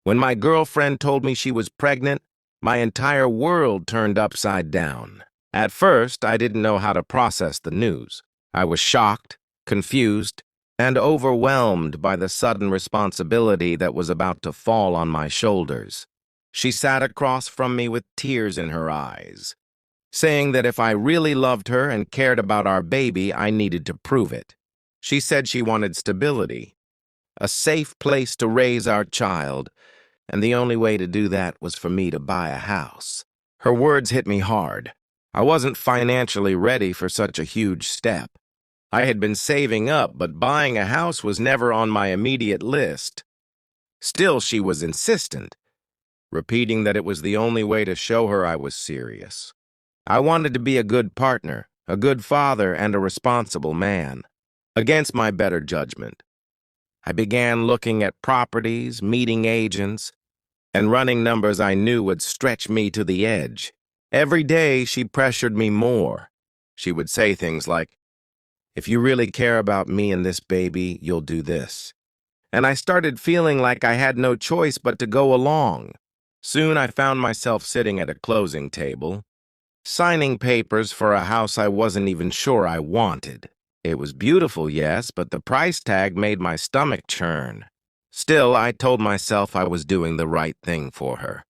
When my girlfriend told me she was pregnant, my entire world turned upside down. At first, I didn't know how to process the news. I was shocked, confused, and overwhelmed by the sudden responsibility that was about to fall on my shoulders. She sat across from me with tears in her eyes, saying that if I really loved her and cared about our baby, I needed to prove it. She said she wanted stability, a safe place to raise our child, and the only way to do that was for me to buy a house. Her words hit me hard. I wasn't financially ready for such a huge step. I had been saving up, but buying a house was never on my immediate list. Still, she was insistent, repeating that it was the only way to show her I was serious. I wanted to be a good partner, a good father, and a responsible man. Against my better judgment, I began looking at properties, meeting agents, and running numbers I knew would stretch me to the edge. Every day, she pressured me more. She would say things like, "If you really care about me and this baby, you'll do this." And I started feeling like I had no choice but to go along. Soon I found myself sitting at a closing table, signing papers for a house I wasn't even sure I wanted. It was beautiful, yes, but the price tag made my stomach churn. Still, I told myself I was doing the right thing for her.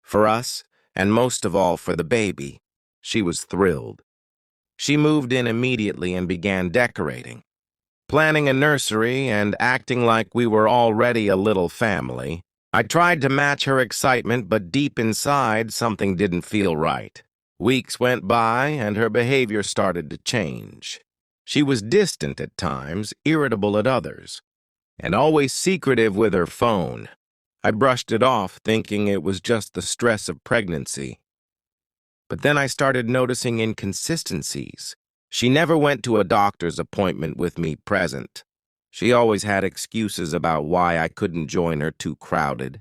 For us, and most of all for the baby, she was thrilled. She moved in immediately and began decorating, planning a nursery and acting like we were already a little family. I tried to match her excitement, but deep inside, something didn't feel right. Weeks went by, and her behavior started to change. She was distant at times, irritable at others, and always secretive with her phone. I brushed it off, thinking it was just the stress of pregnancy. But then I started noticing inconsistencies. She never went to a doctor's appointment with me present. She always had excuses about why I couldn't join her, too crowded,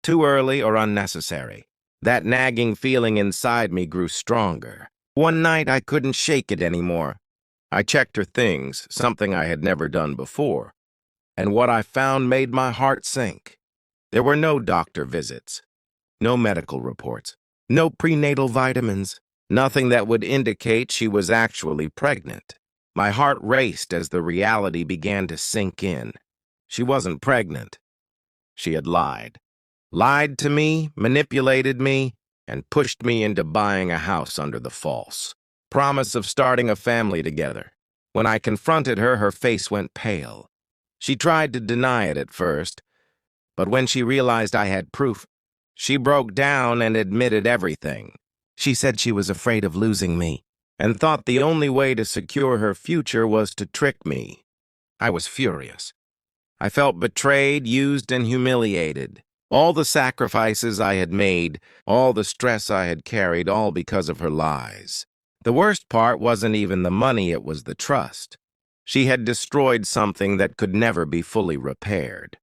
too early, or unnecessary. That nagging feeling inside me grew stronger. One night I couldn't shake it anymore. I checked her things, something I had never done before, and what I found made my heart sink. There were no doctor visits, no medical reports, no prenatal vitamins, nothing that would indicate she was actually pregnant. My heart raced as the reality began to sink in. She wasn't pregnant. She had lied. Lied to me, manipulated me, and pushed me into buying a house under the false promise of starting a family together. When I confronted her, her face went pale. She tried to deny it at first, but when she realized I had proof, she broke down and admitted everything. She said she was afraid of losing me and thought the only way to secure her future was to trick me. I was furious. I felt betrayed, used, and humiliated. All the sacrifices I had made, all the stress I had carried, all because of her lies. The worst part wasn't even the money, it was the trust. She had destroyed something that could never be fully repaired.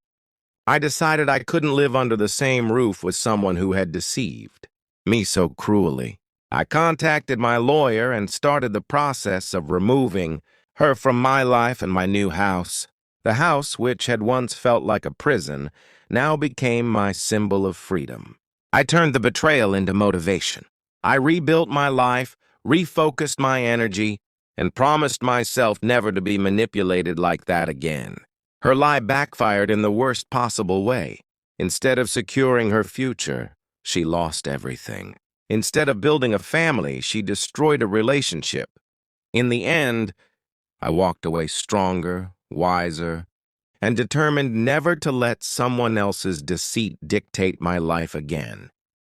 I decided I couldn't live under the same roof with someone who had deceived me so cruelly. I contacted my lawyer and started the process of removing her from my life and my new house. The house, which had once felt like a prison, now became my symbol of freedom. I turned the betrayal into motivation. I rebuilt my life, refocused my energy, and promised myself never to be manipulated like that again. Her lie backfired in the worst possible way. Instead of securing her future, she lost everything. Instead of building a family, she destroyed a relationship. In the end, I walked away stronger, wiser, and determined never to let someone else's deceit dictate my life again.